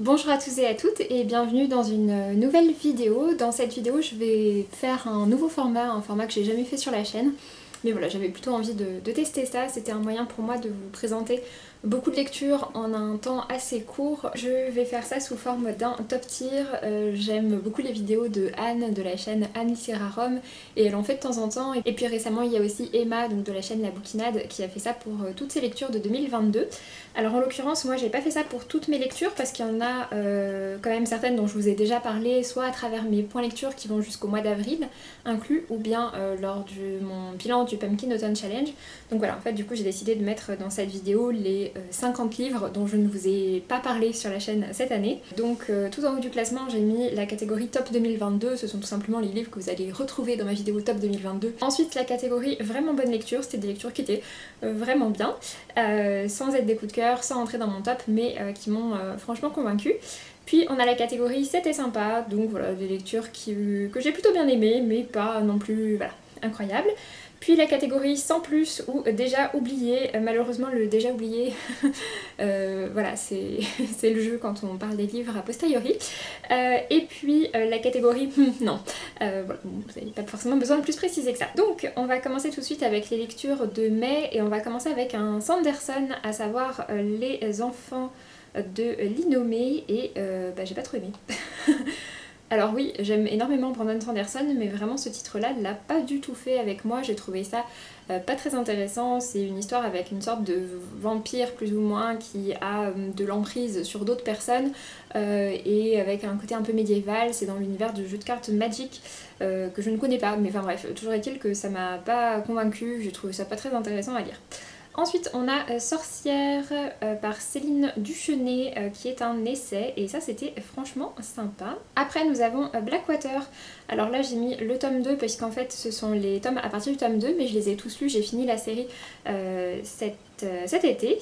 Bonjour à tous et à toutes et bienvenue dans une nouvelle vidéo. Dans cette vidéo je vais faire un nouveau format, un format que j'ai jamais fait sur la chaîne. Mais voilà, j'avais plutôt envie de tester ça, c'était un moyen pour moi de vous présenter beaucoup de lectures en un temps assez court. Je vais faire ça sous forme d'un top tier. J'aime beaucoup les vidéos de Anne de la chaîne Anne Literarum et elle en fait de temps en temps. Et puis récemment il y a aussi Emma donc de la chaîne La Bouquinade qui a fait ça pour toutes ses lectures de 2022. Alors en l'occurrence moi j'ai pas fait ça pour toutes mes lectures parce qu'il y en a quand même certaines dont je vous ai déjà parlé, soit à travers mes points lecture qui vont jusqu'au mois d'avril inclus, ou bien lors de mon bilan du Pumpkin Autumn Challenge. Donc voilà, en fait du coup j'ai décidé de mettre dans cette vidéo les 50 livres dont je ne vous ai pas parlé sur la chaîne cette année. Donc tout en haut du classement j'ai mis la catégorie Top 2022, ce sont tout simplement les livres que vous allez retrouver dans ma vidéo Top 2022. Ensuite la catégorie Vraiment bonne lecture, c'était des lectures qui étaient vraiment bien, sans être des coups de cœur, sans entrer dans mon top, mais qui m'ont franchement convaincue. Puis on a la catégorie C'était sympa, donc voilà, des lectures que j'ai plutôt bien aimées, mais pas non plus voilà, incroyables. Puis la catégorie Sans plus ou Déjà oublié, malheureusement le déjà oublié, voilà c'est le jeu quand on parle des livres a posteriori. Et puis la catégorie non, voilà, bon, vous n'avez pas forcément besoin de plus préciser que ça. Donc on va commencer tout de suite avec les lectures de mai et on va commencer avec un Sanderson, à savoir Les enfants de l'Innomé et j'ai pas trop aimé. Alors oui, j'aime énormément Brandon Sanderson, mais vraiment ce titre-là ne l'a pas du tout fait avec moi, j'ai trouvé ça pas très intéressant. C'est une histoire avec une sorte de vampire plus ou moins qui a de l'emprise sur d'autres personnes et avec un côté un peu médiéval, c'est dans l'univers du jeu de cartes Magic que je ne connais pas, mais enfin bref, toujours est-il que ça m'a pas convaincue, j'ai trouvé ça pas très intéressant à lire. Ensuite on a Sorcière par Céline Duchenet qui est un essai et ça c'était franchement sympa. Après nous avons Blackwater. Alors là j'ai mis le tome 2 parce qu'en fait ce sont les tomes à partir du tome 2 mais je les ai tous lus, j'ai fini la série cet été.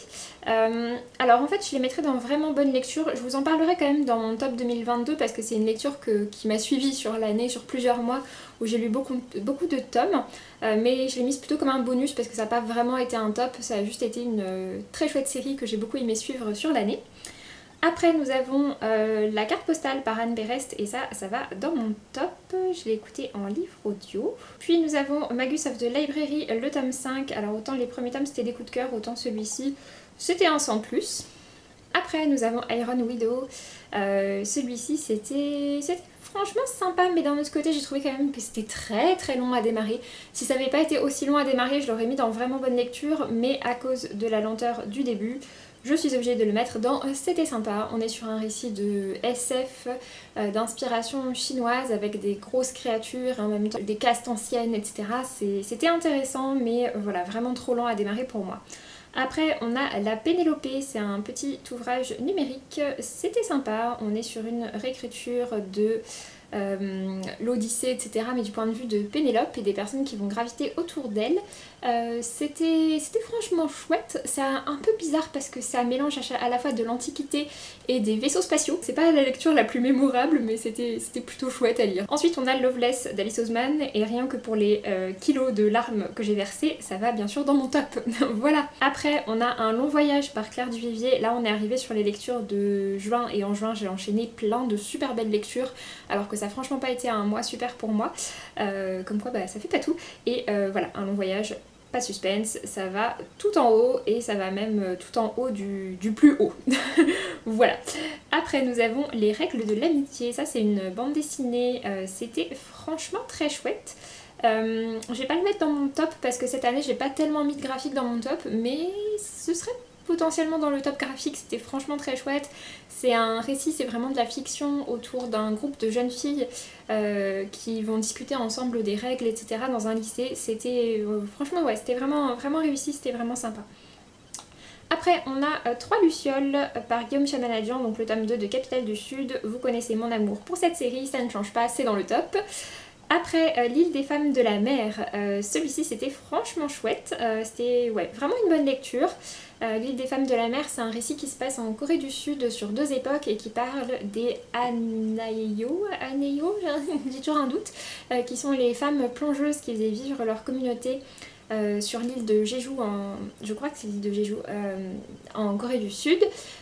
Alors en fait je les mettrai dans vraiment bonne lecture, je vous en parlerai quand même dans mon top 2022 parce que c'est une lecture qui m'a suivie sur l'année, sur plusieurs mois où j'ai lu beaucoup de tomes, mais je l'ai mise plutôt comme un bonus parce que ça n'a pas vraiment été un top, ça a juste été une très chouette série que j'ai beaucoup aimé suivre sur l'année. Après nous avons La carte postale par Anne Berest et ça va dans mon top, je l'ai écouté en livre audio. Puis nous avons Magus of the Library, le tome 5, alors autant les premiers tomes c'était des coups de cœur, autant celui-ci c'était un sans plus. Après nous avons Iron Widow, celui-ci c'était franchement sympa, mais d'un autre côté j'ai trouvé quand même que c'était très long à démarrer. Si ça n'avait pas été aussi long à démarrer je l'aurais mis dans vraiment bonne lecture, mais à cause de la lenteur du début je suis obligée de le mettre dans C'était sympa. On est sur un récit de SF d'inspiration chinoise avec des grosses créatures, en même temps des castes anciennes, etc. C'était intéressant, mais voilà, vraiment trop lent à démarrer pour moi. Après on a La Pénélope, c'est un petit ouvrage numérique, c'était sympa, on est sur une réécriture de l'Odyssée, etc. mais du point de vue de Pénélope et des personnes qui vont graviter autour d'elle. C'était franchement chouette, c'est un peu bizarre parce que ça mélange à la fois de l'Antiquité et des vaisseaux spatiaux. C'est pas la lecture la plus mémorable mais c'était plutôt chouette à lire. Ensuite on a Loveless d'Alice Oseman et rien que pour les kilos de larmes que j'ai versées, ça va bien sûr dans mon top. Voilà. Après on a Un long voyage par Claire Duvivier, là on est arrivé sur les lectures de juin et en juin j'ai enchaîné plein de super belles lectures alors que ça a franchement pas été un mois super pour moi, comme quoi ça fait pas tout. Et voilà, Un long voyage, pas de suspense, ça va tout en haut et ça va même tout en haut du plus haut. Voilà. Après nous avons Les règles de l'amitié, ça c'est une bande dessinée, c'était franchement très chouette. Je vais pas le mettre dans mon top parce que cette année j'ai pas tellement mis de graphique dans mon top, mais ce serait potentiellement dans le top graphique, c'était franchement très chouette. C'est un récit, c'est vraiment de la fiction autour d'un groupe de jeunes filles qui vont discuter ensemble des règles, etc. dans un lycée. C'était franchement ouais, c'était vraiment réussi, c'était vraiment sympa. Après on a Trois Lucioles par Guillaume Chamanadian, donc le tome 2 de Capitale du Sud. Vous connaissez mon amour pour cette série, ça ne change pas, c'est dans le top. Après L'île des femmes de la mer, celui-ci c'était franchement chouette, c'était ouais, vraiment une bonne lecture. L'île des femmes de la mer, c'est un récit qui se passe en Corée du Sud sur 2 époques et qui parle des Aneyo, j'ai toujours un doute, qui sont les femmes plongeuses qui faisaient vivre leur communauté sur l'île de Jeju, je crois que c'est l'île de Jeju, en Corée du Sud,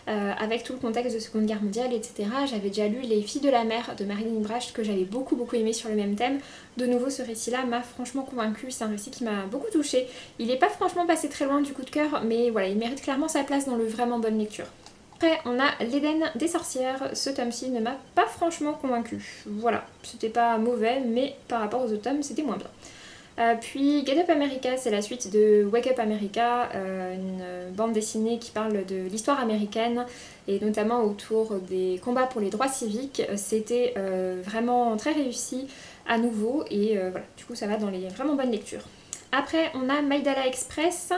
avec tout le contexte de Seconde Guerre mondiale, etc. J'avais déjà lu Les Filles de la mer de Marilyn Bracht que j'avais beaucoup aimé sur le même thème. De nouveau, ce récit-là m'a franchement convaincue, c'est un récit qui m'a beaucoup touchée. Il n'est pas franchement passé très loin du coup de cœur, mais voilà, il mérite clairement sa place dans le vraiment bonne lecture. Après, on a L'Éden des sorcières. Ce tome-ci ne m'a pas franchement convaincue. Voilà, c'était pas mauvais, mais par rapport aux autres tomes, c'était moins bien. Puis Get Up America, c'est la suite de Wake Up America, une bande dessinée qui parle de l'histoire américaine et notamment autour des combats pour les droits civiques. C'était vraiment très réussi à nouveau et voilà, du coup ça va dans les vraiment bonnes lectures. Après, on a Maïdala Express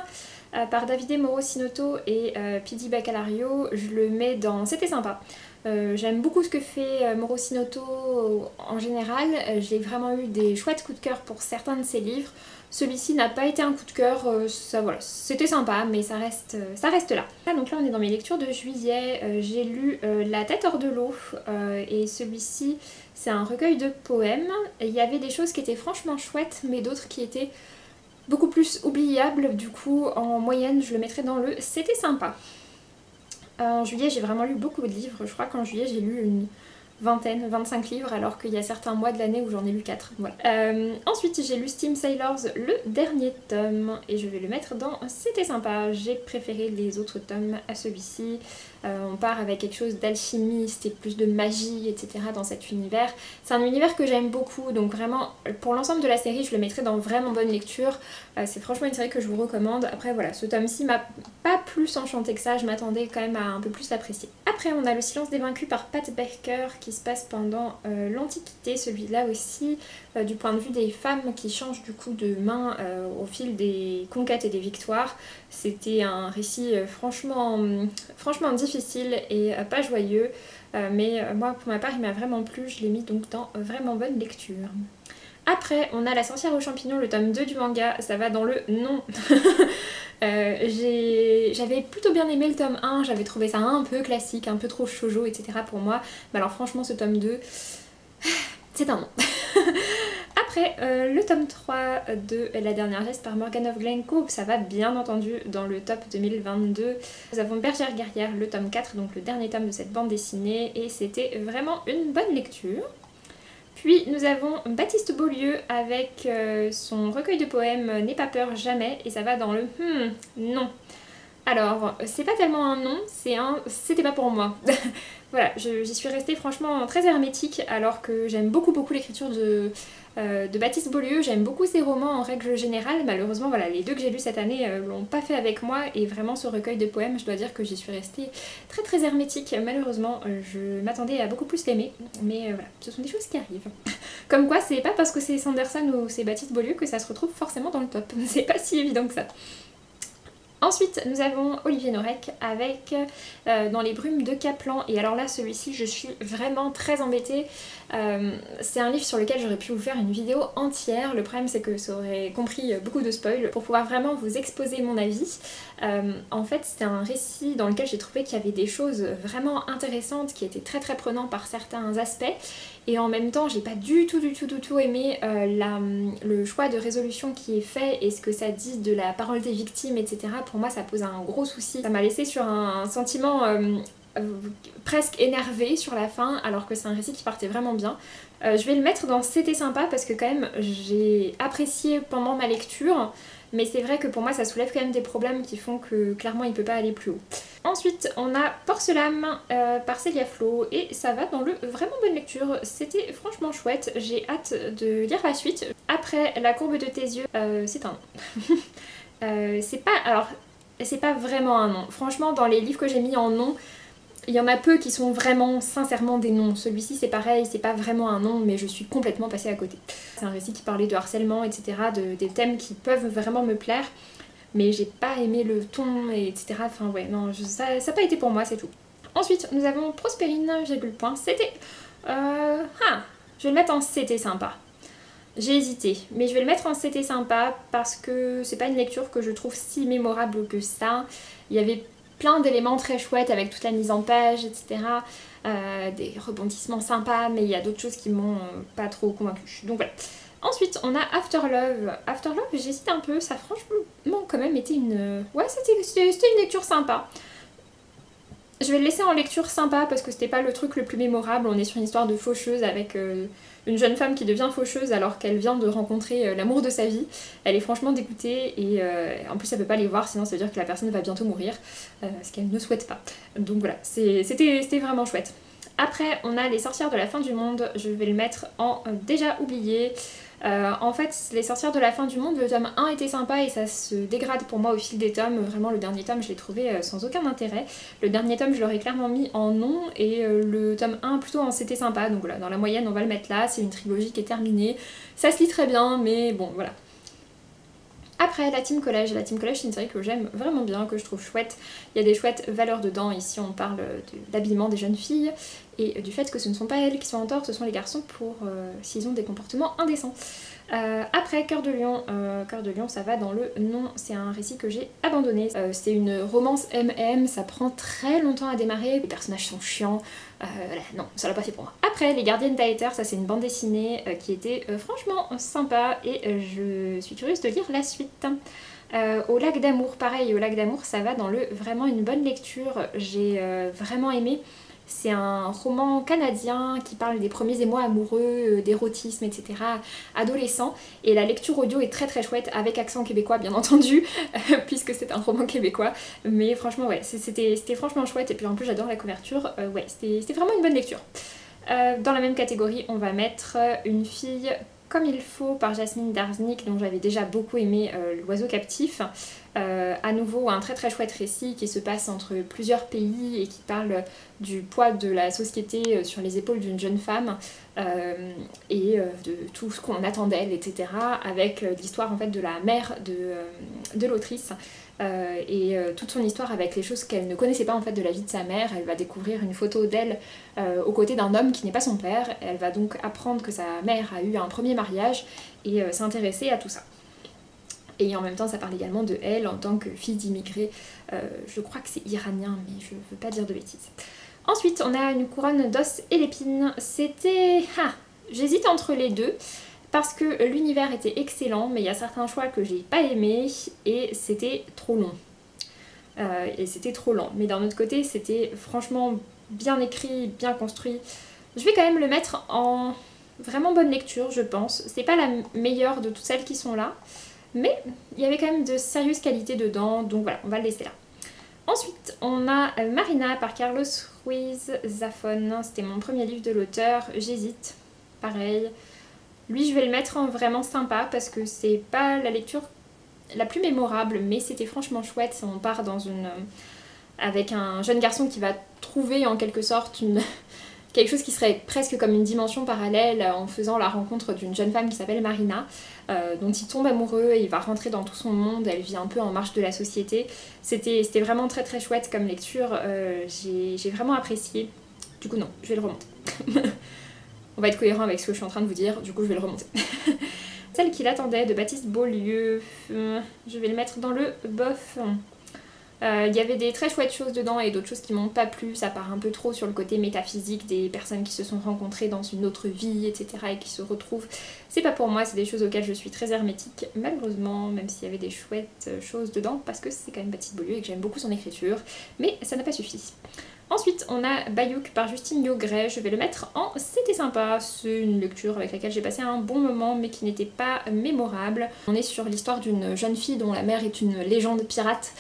par Davide Mauro Sinoto et Pidi Bacalario. Je le mets dans C'était sympa. J'aime beaucoup ce que fait Mauro Sinoto en général. J'ai vraiment eu des chouettes coups de cœur pour certains de ses livres. Celui-ci n'a pas été un coup de cœur, voilà, c'était sympa, mais ça reste là. Donc là, on est dans mes lectures de juillet. J'ai lu La tête hors de l'eau et celui-ci, c'est un recueil de poèmes. Il y avait des choses qui étaient franchement chouettes, mais d'autres qui étaient beaucoup plus oubliable, du coup en moyenne je le mettrais dans le C'était sympa. En juillet j'ai vraiment lu beaucoup de livres, je crois qu'en juillet j'ai lu une vingtaine, 25 livres alors qu'il y a certains mois de l'année où j'en ai lu 4. Voilà. Ensuite j'ai lu Steam Sailors, le dernier tome, et je vais le mettre dans C'était sympa. J'ai préféré les autres tomes à celui-ci. On part avec quelque chose d'alchimiste et plus de magie, etc. dans cet univers. C'est un univers que j'aime beaucoup, donc vraiment pour l'ensemble de la série je le mettrai dans vraiment bonne lecture. C'est franchement une série que je vous recommande. Après voilà, ce tome-ci m'a pas plus enchanté que ça, je m'attendais quand même à un peu plus l'apprécier. Après on a Le Silence des Vaincus par Pat Baker qui se passe pendant l'Antiquité, celui-là aussi du point de vue des femmes qui changent du coup de main au fil des conquêtes et des victoires. C'était un récit franchement difficile et pas joyeux, mais moi pour ma part il m'a vraiment plu, je l'ai mis donc dans vraiment bonne lecture. Après on a La Sorcière aux champignons, le tome 2 du manga, ça va dans le non. J'avais plutôt bien aimé le tome 1, j'avais trouvé ça un peu classique, un peu trop shoujo, etc. pour moi, mais alors franchement ce tome 2, c'est un non. Après, le tome 3 de La Dernière Geste par Morgan of Glencoe, ça va bien entendu dans le top 2022. Nous avons Bergère guerrière, le tome 4, donc le dernier tome de cette bande dessinée, et c'était vraiment une bonne lecture. Puis nous avons Baptiste Beaulieu avec son recueil de poèmes N'aie pas peur jamais, et ça va dans le non. Alors, c'est pas tellement un non, c'est un c'était pas pour moi. Voilà, j'y suis restée franchement très hermétique alors que j'aime beaucoup l'écriture de Baptiste Beaulieu, j'aime beaucoup ses romans en règle générale. Malheureusement voilà, les deux que j'ai lus cette année l'ont pas fait avec moi, et vraiment ce recueil de poèmes, je dois dire que j'y suis restée très hermétique. Malheureusement je m'attendais à beaucoup plus l'aimer, mais voilà, ce sont des choses qui arrivent. Comme quoi c'est pas parce que c'est Sanderson ou c'est Baptiste Beaulieu que ça se retrouve forcément dans le top, c'est pas si évident que ça. Ensuite, nous avons Olivier Norek avec Dans les brumes de Kaplan. Et alors là, celui-ci, je suis vraiment très embêtée. C'est un livre sur lequel j'aurais pu vous faire une vidéo entière. Le problème, c'est que ça aurait compris beaucoup de spoil pour pouvoir vraiment vous exposer mon avis. En fait, c'était un récit dans lequel j'ai trouvé qu'il y avait des choses vraiment intéressantes, qui étaient très prenantes par certains aspects. Et en même temps, j'ai pas du tout aimé le choix de résolution qui est fait et ce que ça dit de la parole des victimes, etc. Pour moi, ça pose un gros souci. Ça m'a laissé sur un sentiment presque énervé sur la fin, alors que c'est un récit qui partait vraiment bien. Je vais le mettre dans C'était sympa parce que quand même, j'ai apprécié pendant ma lecture. Mais c'est vrai que pour moi ça soulève quand même des problèmes qui font que clairement il peut pas aller plus haut. Ensuite on a Porcelame par Célia Flo, et ça va dans le vraiment bonne lecture. C'était franchement chouette, j'ai hâte de lire la suite. Après La courbe de tes yeux, c'est un non. C'est pas vraiment un non. Franchement dans les livres que j'ai mis en non, il y en a peu qui sont vraiment sincèrement des noms. Celui-ci c'est pareil, c'est pas vraiment un nom, mais je suis complètement passée à côté. C'est un récit qui parlait de harcèlement, etc., des thèmes qui peuvent vraiment me plaire, mais j'ai pas aimé le ton, etc. Enfin ouais, non, ça n'a pas été pour moi, c'est tout. Ensuite, nous avons Prospérine, virgule point. C'était... je vais le mettre en C'était sympa. J'ai hésité, mais je vais le mettre en C'était sympa parce que c'est pas une lecture que je trouve si mémorable que ça. Il y avait plein d'éléments très chouettes avec toute la mise en page, etc. Des rebondissements sympas, mais il y a d'autres choses qui m'ont pas trop convaincue. Donc voilà. Ensuite on a After Love. After Love j'hésite un peu, ça a franchement quand même été une... Ouais c'était une lecture sympa. Je vais le laisser en lecture sympa parce que c'était pas le truc le plus mémorable. On est sur une histoire de faucheuse avec une jeune femme qui devient faucheuse alors qu'elle vient de rencontrer l'amour de sa vie. Elle est franchement dégoûtée et en plus elle peut pas les voir sinon ça veut dire que la personne va bientôt mourir, ce qu'elle ne souhaite pas. Donc voilà, c'était vraiment chouette. Après on a Les Sorcières de la fin du monde, je vais le mettre en déjà oublié. En fait, Les Sorcières de la fin du monde, le tome 1 était sympa et ça se dégrade pour moi au fil des tomes. Vraiment, le dernier tome, je l'ai trouvé sans aucun intérêt. Le dernier tome, je l'aurais clairement mis en non et le tome 1 plutôt en c'était sympa. Donc voilà, dans la moyenne, on va le mettre là. C'est une trilogie qui est terminée. Ça se lit très bien, mais bon, voilà. Après, la Team Collège. La Team Collège, c'est une série que j'aime vraiment bien, que je trouve chouette. Il y a des chouettes valeurs dedans. Ici, on parle de l'habillement des jeunes filles et du fait que ce ne sont pas elles qui sont en tort, ce sont les garçons pour s'ils ont des comportements indécents. Après, Cœur de Lion. Cœur de Lion, ça va dans le non. C'est un récit que j'ai abandonné. C'est une romance MM, ça prend très longtemps à démarrer. Les personnages sont chiants. Voilà, non, ça l'a pas fait pour moi. Après, Les Gardiennes d'Aether, ça c'est une bande dessinée qui était franchement sympa et je suis curieuse de lire la suite. Au Lac d'Amour, pareil, Au Lac d'Amour, ça va dans le vraiment une bonne lecture. J'ai vraiment aimé. C'est un roman canadien qui parle des premiers émois amoureux, d'érotisme, etc. adolescent. Et la lecture audio est très très chouette, avec accent québécois bien entendu, puisque c'est un roman québécois. Mais franchement, ouais, c'était franchement chouette. Et puis en plus, j'adore la couverture. Ouais, c'était vraiment une bonne lecture. Dans la même catégorie, on va mettre Une fille comme il faut par Jasmine Darznik, dont j'avais déjà beaucoup aimé L'oiseau captif. À nouveau un très très chouette récit qui se passe entre plusieurs pays et qui parle du poids de la société sur les épaules d'une jeune femme et de tout ce qu'on attend d'elle, etc. avec l'histoire en fait de la mère de l'autrice. Toute son histoire avec les choses qu'elle ne connaissait pas en fait de la vie de sa mère. Elle va découvrir une photo d'elle aux côtés d'un homme qui n'est pas son père. Elle va donc apprendre que sa mère a eu un premier mariage et s'intéresser à tout ça. Et en même temps ça parle également de elle en tant que fille d'immigrés, je crois que c'est iranien mais je veux pas dire de bêtises. Ensuite on a Une couronne d'os et l'épine, c'était... j'hésite entre les deux. Parce que l'univers était excellent, mais il y a certains choix que j'ai pas aimés et c'était trop long. Et c'était trop lent. Mais d'un autre côté, c'était franchement bien écrit, bien construit. Je vais quand même le mettre en vraiment bonne lecture, je pense. C'est pas la meilleure de toutes celles qui sont là, mais il y avait quand même de sérieuses qualités dedans, donc voilà, on va le laisser là. Ensuite, on a Marina par Carlos Ruiz Zafón. C'était mon premier livre de l'auteur, j'hésite, pareil. Lui, je vais le mettre en vraiment sympa parce que c'est pas la lecture la plus mémorable, mais c'était franchement chouette. On part dans avec un jeune garçon qui va trouver en quelque sorte quelque chose qui serait presque comme une dimension parallèle en faisant la rencontre d'une jeune femme qui s'appelle Marina, dont il tombe amoureux et il va rentrer dans tout son monde. Elle vit un peu en marge de la société. C'était vraiment très très chouette comme lecture. J'ai vraiment apprécié. Du coup non, je vais le remonter. On va être cohérent avec ce que je suis en train de vous dire, du coup je vais le remonter. Celle qui l'attendait de Baptiste Beaulieu, je vais le mettre dans le bof. Il y avait des très chouettes choses dedans et d'autres choses qui m'ont pas plu, ça part un peu trop sur le côté métaphysique des personnes qui se sont rencontrées dans une autre vie, etc. et qui se retrouvent. C'est pas pour moi, c'est des choses auxquelles je suis très hermétique, malheureusement, même s'il y avait des chouettes choses dedans, parce que c'est quand même Baptiste Beaulieu et que j'aime beaucoup son écriture, mais ça n'a pas suffi. Ensuite, on a Bayouk par Justine Yogret, je vais le mettre en c'était sympa, c'est une lecture avec laquelle j'ai passé un bon moment mais qui n'était pas mémorable. On est sur l'histoire d'une jeune fille dont la mère est une légende pirate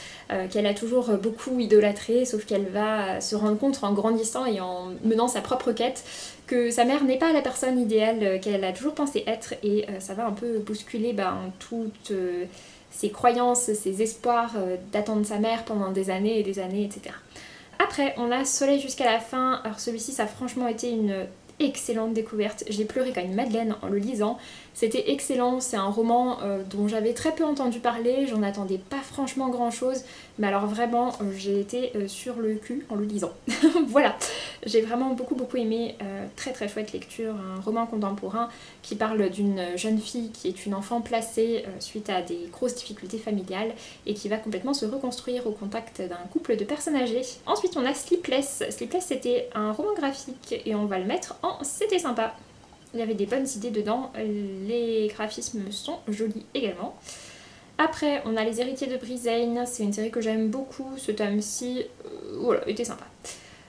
qu'elle a toujours beaucoup idolâtrée, sauf qu'elle va se rendre compte en grandissant et en menant sa propre quête que sa mère n'est pas la personne idéale qu'elle a toujours pensé être et ça va un peu bousculer toutes ses croyances, ses espoirs d'attendre sa mère pendant des années, etc. Après, on a Soleil jusqu'à la fin. Alors celui-ci, ça a franchement été une excellente découverte. J'ai pleuré comme une madeleine en le lisant. C'était excellent, c'est un roman dont j'avais très peu entendu parler, j'en attendais pas franchement grand chose, mais alors vraiment j'ai été sur le cul en le lisant. Voilà, j'ai vraiment beaucoup aimé, très très chouette lecture, un roman contemporain qui parle d'une jeune fille qui est une enfant placée suite à des grosses difficultés familiales et qui va complètement se reconstruire au contact d'un couple de personnes âgées. Ensuite on a Sleepless. Sleepless c'était un roman graphique et on va le mettre en c'était sympa. Il y avait des bonnes idées dedans, les graphismes sont jolis également. Après, on a Les Héritiers de Brisane, c'est une série que j'aime beaucoup, ce tome-ci, voilà, était sympa.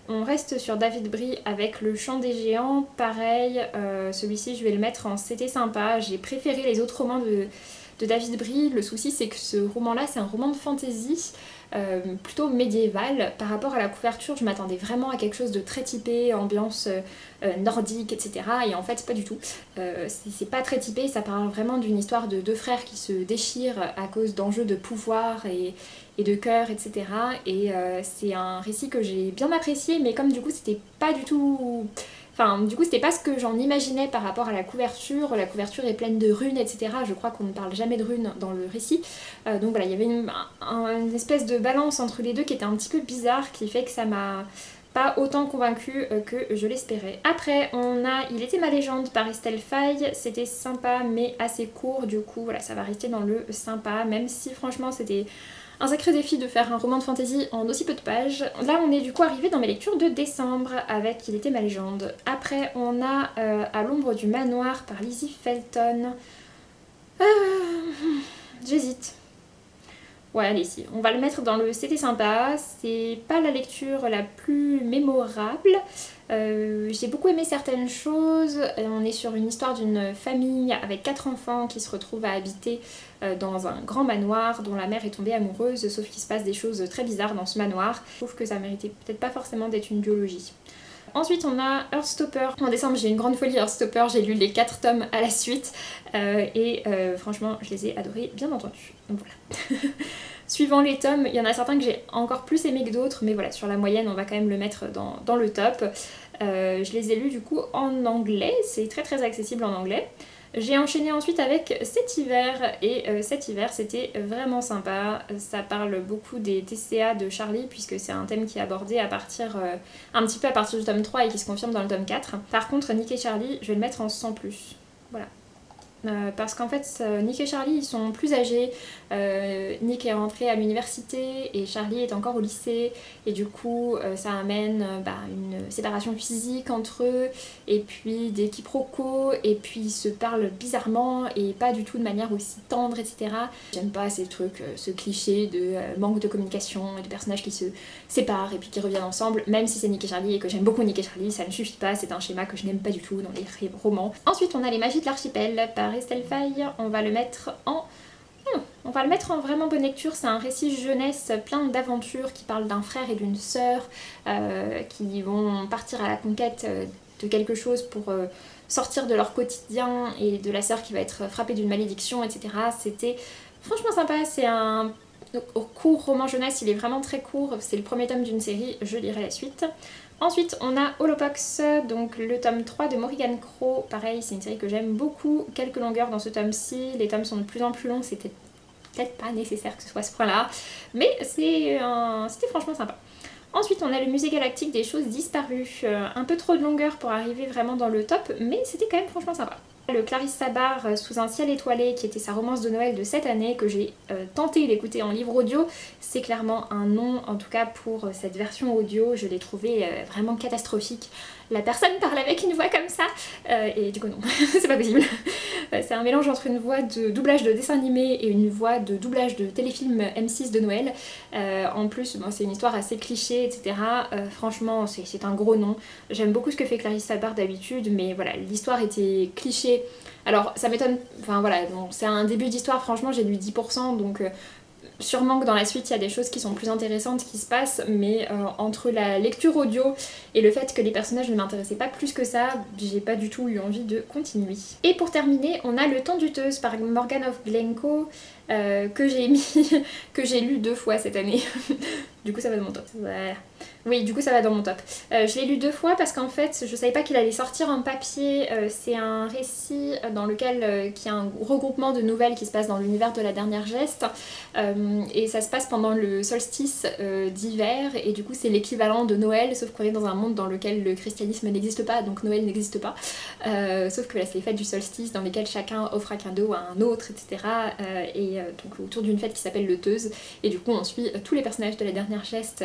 On reste sur David Brie avec Le Chant des Géants, pareil, celui-ci je vais le mettre en c'était sympa, j'ai préféré les autres romans de David Brie. Le souci c'est que ce roman-là c'est un roman de fantasy, plutôt médiéval. Par rapport à la couverture, je m'attendais vraiment à quelque chose de très typé, ambiance nordique, etc. Et en fait, pas du tout. C'est pas très typé, ça parle vraiment d'une histoire de deux frères qui se déchirent à cause d'enjeux de pouvoir et de cœur, etc. Et c'est un récit que j'ai bien apprécié, mais comme du coup c'était pas du tout... Enfin, du coup, c'était pas ce que j'en imaginais par rapport à la couverture. La couverture est pleine de runes, etc. Je crois qu'on ne parle jamais de runes dans le récit. Donc voilà, il y avait une espèce de balance entre les deux qui était un petit peu bizarre, qui fait que ça m'a pas autant convaincue que je l'espérais. Après, on a Il était ma légende par Estelle Faye. C'était sympa, mais assez court. Du coup, voilà, ça va rester dans le sympa, même si franchement, c'était un sacré défi de faire un roman de fantasy en aussi peu de pages. Là on est du coup arrivé dans mes lectures de décembre avec Il était ma légende. Après on a À l'ombre du manoir par Lizzie Felton. J'hésite. Ouais, allez, si. On va le mettre dans le c'était sympa. C'est pas la lecture la plus mémorable. J'ai beaucoup aimé certaines choses. On est sur une histoire d'une famille avec 4 enfants qui se retrouvent à habiter dans un grand manoir dont la mère est tombée amoureuse, sauf qu'il se passe des choses très bizarres dans ce manoir. Je trouve que ça méritait peut-être pas forcément d'être une duologie. Ensuite on a Heartstopper. En décembre j'ai eu une grande folie Heartstopper, j'ai lu les 4 tomes à la suite franchement je les ai adorés bien entendu. Donc voilà. Suivant les tomes, il y en a certains que j'ai encore plus aimé que d'autres, mais voilà, sur la moyenne on va quand même le mettre dans le top. Je les ai lus du coup en anglais, c'est très accessible en anglais. J'ai enchaîné ensuite avec Cet hiver, et Cet hiver c'était vraiment sympa. Ça parle beaucoup des TCA de Charlie, puisque c'est un thème qui est abordé à partir, un petit peu à partir du tome 3 et qui se confirme dans le tome 4. Par contre, Nick et Charlie, je vais le mettre en 100+. Voilà. Parce qu'en fait Nick et Charlie ils sont plus âgés, Nick est rentré à l'université et Charlie est encore au lycée et du coup ça amène une séparation physique entre eux et puis des quiproquos et puis ils se parlent bizarrement et pas du tout de manière aussi tendre, etc. J'aime pas ces trucs, ce cliché de manque de communication et de personnages qui se séparent et puis qui reviennent ensemble, même si c'est Nick et Charlie et que j'aime beaucoup Nick et Charlie, ça ne suffit pas, c'est un schéma que je n'aime pas du tout dans les romans. Ensuite on a Les Magies de l'Archipel par Estelle Faye, on va le mettre en vraiment bonne lecture. C'est un récit jeunesse plein d'aventures qui parle d'un frère et d'une sœur qui vont partir à la conquête de quelque chose pour sortir de leur quotidien et de la sœur qui va être frappée d'une malédiction, etc. C'était franchement sympa, c'est un court roman jeunesse, il est vraiment très court, c'est le premier tome d'une série, je lirai la suite. Ensuite on a Holopox, donc le tome 3 de Morrigan Crow, pareil c'est une série que j'aime beaucoup, quelques longueurs dans ce tome-ci, les tomes sont de plus en plus longs, c'était peut-être pas nécessaire que ce soit à ce point-là, mais c'était franchement sympa. Ensuite on a Le Musée Galactique des choses disparues, un peu trop de longueur pour arriver vraiment dans le top, mais c'était quand même franchement sympa. Le Clarisse Sabar Sous un ciel étoilé, qui était sa romance de Noël de cette année, que j'ai tenté d'écouter en livre audio, c'est clairement un non, en tout cas pour cette version audio, je l'ai trouvé vraiment catastrophique. La personne parle avec une voix comme ça, et du coup non, c'est pas possible. C'est un mélange entre une voix de doublage de dessin animé et une voix de doublage de téléfilm M6 de Noël. En plus, bon, c'est une histoire assez cliché, etc. Franchement, c'est un gros non. J'aime beaucoup ce que fait Clarisse Sabar d'habitude, mais voilà, l'histoire était cliché. Alors, ça m'étonne, enfin voilà, bon, c'est un début d'histoire, franchement, j'ai lu 10%, donc... sûrement que dans la suite il y a des choses qui sont plus intéressantes qui se passent, mais entre la lecture audio et le fait que les personnages ne m'intéressaient pas plus que ça, j'ai pas du tout eu envie de continuer. Et pour terminer, on a Le Temps du Teuse par Morgan of Glencoe, que j'ai lu 2 fois cette année. Du coup ça va dans mon top. Voilà. Oui, du coup ça va dans mon top. Je l'ai lu 2 fois parce qu'en fait je savais pas qu'il allait sortir en papier. C'est un récit dans lequel qui a un regroupement de nouvelles qui se passe dans l'univers de La Dernière Geste, et ça se passe pendant le solstice d'hiver, et du coup c'est l'équivalent de Noël, sauf qu'on est dans un monde dans lequel le christianisme n'existe pas, donc Noël n'existe pas, sauf que là c'est les fêtes du solstice dans lesquelles chacun offre un cadeau à un autre, etc. Donc autour d'une fête qui s'appelle le Teuse, et du coup on suit tous les personnages de La Dernière Geste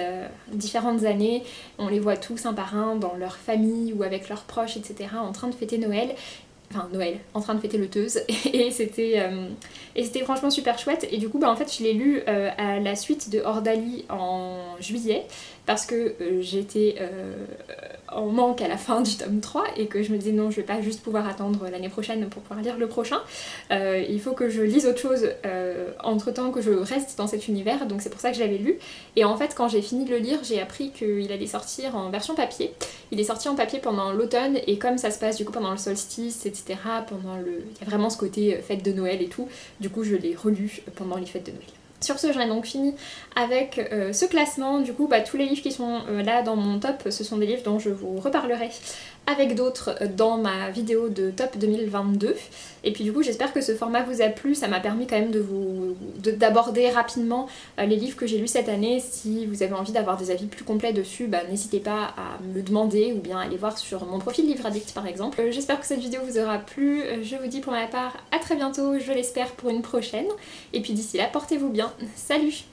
différentes années, on les voit tous un par un dans leur famille ou avec leurs proches, etc. en train de fêter Noël. enfin Noël, en train de fêter le Teuse, et c'était franchement super chouette. Et du coup bah en fait je l'ai lu à la suite de Ordali en juillet, parce que j'étais en manque à la fin du tome 3 et que je me disais non, je vais pas juste pouvoir attendre l'année prochaine pour pouvoir lire le prochain, il faut que je lise autre chose entre temps, que je reste dans cet univers, donc c'est pour ça que je l'avais lu. Et en fait quand j'ai fini de le lire, j'ai appris qu'il allait sortir en version papier. Il est sorti en papier pendant l'automne, et comme ça se passe du coup pendant le solstice, etc., il y a vraiment ce côté fête de Noël et tout, du coup je l'ai relu pendant les fêtes de Noël. Sur ce, j'en ai donc fini avec ce classement. Du coup, bah, tous les livres qui sont là dans mon top, ce sont des livres dont je vous reparlerai avec d'autres dans ma vidéo de top 2022. Et puis du coup, j'espère que ce format vous a plu. Ça m'a permis quand même d'aborder rapidement les livres que j'ai lus cette année. Si vous avez envie d'avoir des avis plus complets dessus, bah, n'hésitez pas à me demander ou bien aller voir sur mon profil Livre Addict par exemple. J'espère que cette vidéo vous aura plu. Je vous dis pour ma part à très bientôt, je l'espère, pour une prochaine. Et puis d'ici là, portez-vous bien. Salut!